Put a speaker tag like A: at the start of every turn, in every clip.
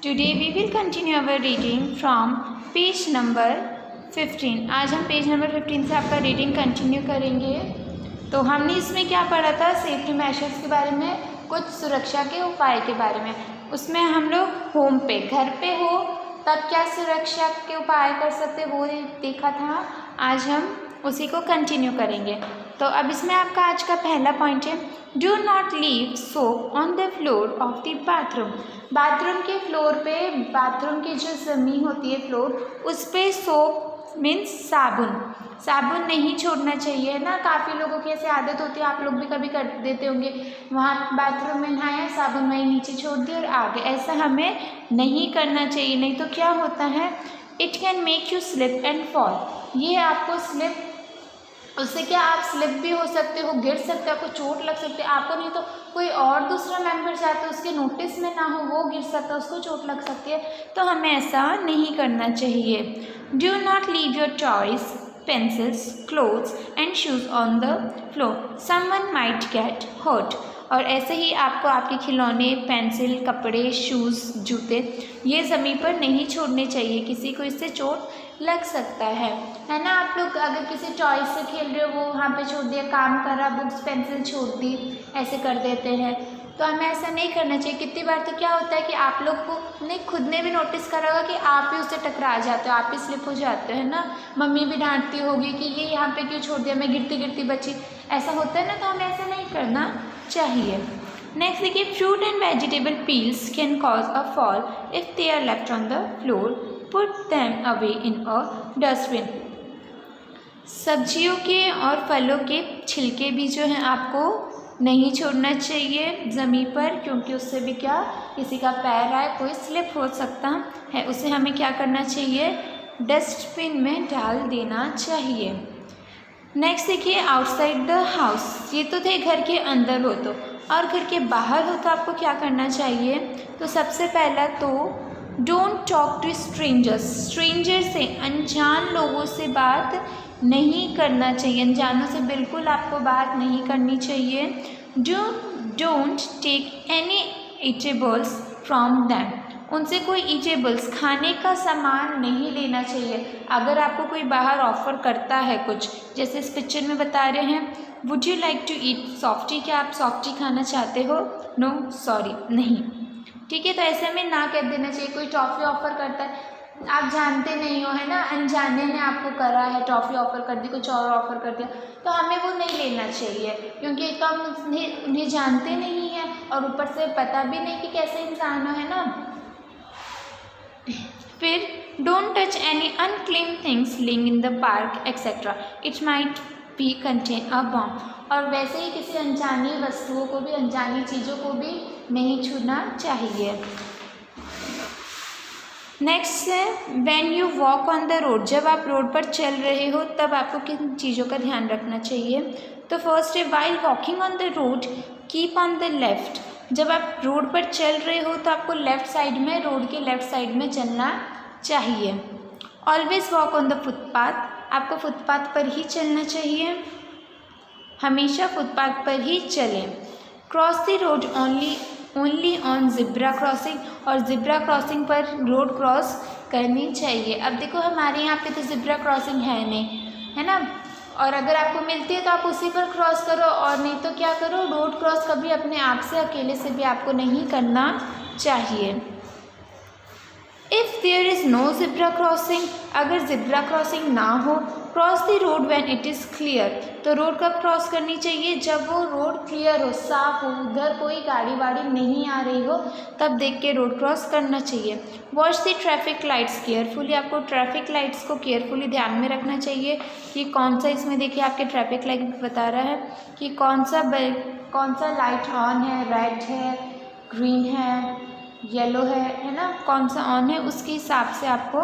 A: Today we will continue our reading from page number 15। आज हम page number 15 से आपका रीडिंग कंटिन्यू करेंगे। तो हमने इसमें क्या पढ़ा था, सेफ्टी मेजर्स के बारे में, कुछ सुरक्षा के उपाय के बारे में। उसमें हम लोग होम पे, घर पे हो तब क्या सुरक्षा के उपाय कर सकते वो देखा था। आज हम उसी को कंटिन्यू करेंगे। तो अब इसमें आपका आज का पहला पॉइंट है, do not leave soap on the floor of the bathroom. Bathroom के फ्लोर पे, बाथरूम की जो ज़मीन होती है फ्लोर, उस पर सोप मीन्स साबुन नहीं छोड़ना चाहिए, है ना। काफ़ी लोगों की ऐसी आदत होती है, आप लोग भी कभी कर देते होंगे, वहाँ बाथरूम में नहाया, साबुन वहीं नीचे छोड़ दिया और आ गए। ऐसा हमें नहीं करना चाहिए, नहीं तो क्या होता है, it can make you slip and fall. ये आपको स्लिप, उससे क्या आप स्लिप भी हो सकते हो, गिर सकते हो, आपको चोट लग सकती है, आपको नहीं तो कोई और दूसरा मेंबर चाहता है उसके नोटिस में ना हो, वो गिर सकता है, उसको चोट लग सकती है। तो हमें ऐसा नहीं करना चाहिए। Do not leave your toys, pencils, clothes and shoes on the floor, someone might get hurt. और ऐसे ही आपको आपके खिलौने, पेंसिल, कपड़े, शूज़, जूते ये ज़मीन पर नहीं छोड़ने चाहिए, किसी को इससे चोट लग सकता है ना। आप लोग अगर किसी टॉय से खेल रहे हो, वो वहाँ पे छोड़ दिया, काम कर रहा, बुक्स पेंसिल छोड़ दी, ऐसे कर देते हैं। तो हमें ऐसा नहीं करना चाहिए। कितनी बार तो क्या होता है कि आप लोग को ने खुद ने भी नोटिस करा होगा कि आप ही उससे टकरा जाते हो, आप ही स्लिप हो जाते हो, है ना। मम्मी भी डांटती होगी कि ये यहाँ पे क्यों छोड़ दिया, मैं गिरती गिरती बची, ऐसा होता है ना। तो हमें ऐसा नहीं करना चाहिए। नेक्स्ट देखिए, fruit and vegetable peels can cause a fall if they are left on the floor, put them away in a dustbin. सब्जियों के और फलों के छिलके भी जो हैं आपको नहीं छोड़ना चाहिए ज़मीन पर, क्योंकि उससे भी क्या, किसी का पैर आए, कोई स्लिप हो सकता है, उसे हमें क्या करना चाहिए, डस्टबिन में डाल देना चाहिए। नेक्स्ट देखिए, आउटसाइड द हाउस, ये तो थे घर के अंदर हो तो, और घर के बाहर हो तो आपको क्या करना चाहिए। तो सबसे पहला तो डोंट टॉक टू स्ट्रेंजर से, अनजान लोगों से बात नहीं करना चाहिए, अनजानों से बिल्कुल आपको बात नहीं करनी चाहिए। Don't take any eatables from them, उनसे कोई ईटेबल्स, खाने का सामान नहीं लेना चाहिए। अगर आपको कोई बाहर ऑफ़र करता है कुछ, जैसे इस पिक्चर में बता रहे हैं, would you like to eat softy, क्या आप सॉफ्टी खाना चाहते हो, नो सॉरी, नहीं, ठीक है। तो ऐसे में ना कह देना चाहिए। कोई टॉफ़ी ऑफ़र करता है, आप जानते नहीं हो, है ना, अनजाने ने आपको करा है, टॉफ़ी ऑफ़र कर दी, कुछ और ऑफ़र कर दिया, तो हमें वो नहीं लेना चाहिए, क्योंकि एक तो हम उन्हें जानते नहीं हैं और ऊपर से पता भी नहीं कि कैसे इंसान हो, है ना। फिर don't touch any unclean things lying in the park etcetera, it might be contain a bomb. और वैसे ही किसी अनजानी वस्तुओं को भी, अनजानी चीज़ों को भी नहीं छूना चाहिए। नेक्स्ट है, when you walk on the road, जब आप रोड पर चल रहे हो तब आपको किन चीज़ों का ध्यान रखना चाहिए। तो फर्स्ट है, while walking on the road keep on the left, जब आप रोड पर चल रहे हो तो आपको लेफ़्ट साइड में, रोड के लेफ़्ट साइड में चलना चाहिए। Always walk on the footpath, आपको फुटपाथ पर ही चलना चाहिए, हमेशा फुटपाथ पर ही चलें। Cross the road only on zebra crossing, और ज़िब्रा क्रॉसिंग पर रोड क्रॉस करनी चाहिए। अब देखो हमारे यहाँ पे तो ज़िब्रा क्रॉसिंग है नहीं, है ना, और अगर आपको मिलती है तो आप उसी पर क्रॉस करो, और नहीं तो क्या करो, रोड क्रॉस कभी अपने आप से, अकेले से भी आपको नहीं करना चाहिए। If there is no zebra crossing, अगर ज़िब्रा क्रॉसिंग ना हो, cross the road when it is clear, तो रोड कब क्रॉस करनी चाहिए, जब वो रोड क्लियर हो, साफ हो, उधर कोई गाड़ी वाड़ी नहीं आ रही हो, तब देख के रोड क्रॉस करना चाहिए। Watch the traffic lights carefully, आपको ट्रैफिक लाइट्स को केयरफुली ध्यान में रखना चाहिए कि कौन सा, इसमें देखिए आपके ट्रैफिक लाइट बता रहा है कि कौन सा लाइट ऑन है, रेड है, ग्रीन है, येलो है ना, कौन सा ऑन है, उसके हिसाब से आपको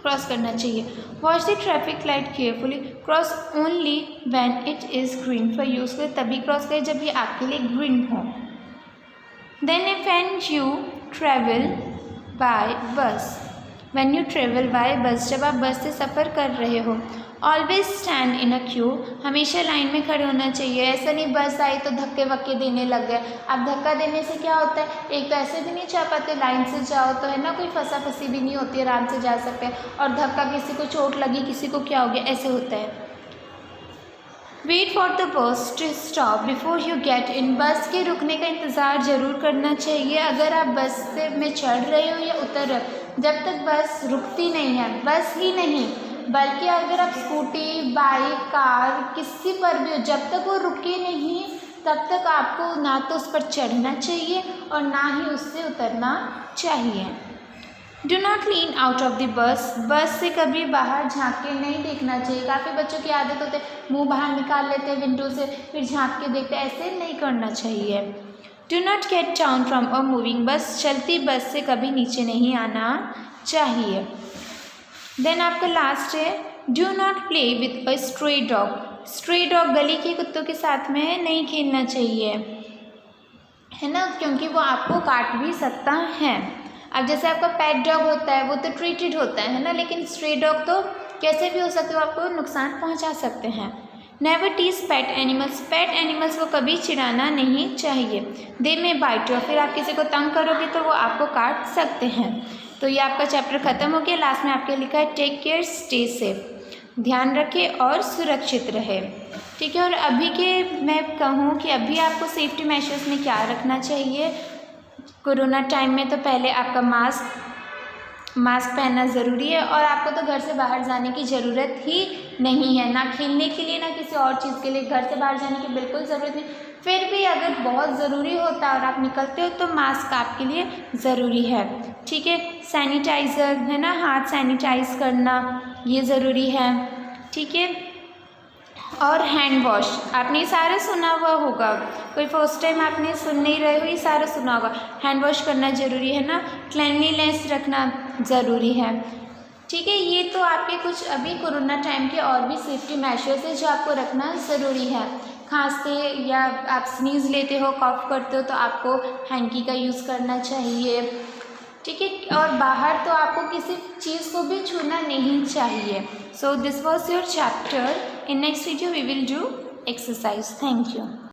A: क्रॉस करना चाहिए। Watch the traffic light carefully, cross only when it is green for you, उसके तभी क्रॉस करें जब ये आपके लिए ग्रीन हो। Then when you travel by bus, when you travel by bus, जब आप बस से सफ़र कर रहे हो, always stand in a queue, हमेशा लाइन में खड़े होना चाहिए। ऐसा नहीं बस आई तो धक्के वक्के देने लग गए। अब धक्का देने से क्या होता है, एक तो ऐसे भी नहीं जा पाते, लाइन से जाओ तो है ना, कोई फंसा फंसी भी नहीं होती, आराम से जा सकते हैं। और धक्का किसी को चोट लगी, किसी को क्या हो गया, ऐसे होता है। Wait for the bus to stop before you get in, bus के रुकने का इंतज़ार ज़रूर करना चाहिए। अगर आप बस से में चढ़ रहे हो या उतर रहे हो, जब तक बस रुकती नहीं है, बस ही नहीं बल्कि अगर आप स्कूटी, बाइक, कार किसी पर भी हो, जब तक वो रुके नहीं तब तक आपको ना तो उस पर चढ़ना चाहिए और ना ही उससे उतरना चाहिए। Do not lean out of the bus, बस से कभी बाहर झांक के नहीं देखना चाहिए। काफ़ी बच्चों की आदत होती है मुंह बाहर निकाल लेते हैं विंडो से, फिर झांक के देखते हैं, ऐसे नहीं करना चाहिए। Do not get down from a moving बस, चलती बस से कभी नीचे नहीं आना चाहिए। देन आपका लास्ट है do not play with a stray dog, stray dog गली के कुत्तों के साथ में नहीं खेलना चाहिए, है ना, क्योंकि वो आपको काट भी सकता है। अब जैसे आपका पेट डॉग होता है वो तो ट्रीटेड होता है ना, लेकिन स्ट्रे डॉग तो कैसे भी हो सकते हो, आपको नुकसान पहुंचा सकते हैं। Never tease pet animals, pet animals को कभी चिढ़ाना नहीं चाहिए। दे में बाइट यू, फिर आप किसी को तंग करोगे तो वो आपको काट सकते हैं। तो ये आपका चैप्टर ख़त्म हो गया। लास्ट में आपके लिखा है टेक केयर स्टे सेफ, ध्यान रखें और सुरक्षित रहे। ठीक है, और अभी के मैं कहूँ कि अभी आपको सेफ्टी मेजर्स में क्या रखना चाहिए कोरोना टाइम में, तो पहले आपका मास्क पहनना ज़रूरी है। और आपको तो घर से बाहर जाने की ज़रूरत ही नहीं है, ना खेलने के लिए ना किसी और चीज़ के लिए, घर से बाहर जाने की बिल्कुल ज़रूरत नहीं। फिर भी अगर बहुत ज़रूरी होता है और आप निकलते हो तो मास्क आपके लिए ज़रूरी है। ठीक है, सैनिटाइज़र है ना, हाथ सैनिटाइज करना ये ज़रूरी है। ठीक है, और हैंड वॉश, आपने ये सारा सुना हुआ होगा, कोई फर्स्ट टाइम आपने सुन नहीं रहे हो, ये सारा सुना होगा। हैंड वॉश करना ज़रूरी है ना, क्लीनलीनेस रखना ज़रूरी है। ठीक है, ये तो आपके कुछ अभी कोरोना टाइम के और भी सेफ्टी मेजर्स है जो आपको रखना ज़रूरी है। खांसते या आप स्नीज़ लेते हो, कॉफ करते हो तो आपको हैंकी का यूज़ करना चाहिए। ठीक है, और बाहर तो आपको किसी चीज़ को भी छूना नहीं चाहिए। So this was your chapter. In next video we will do exercise. Thank you.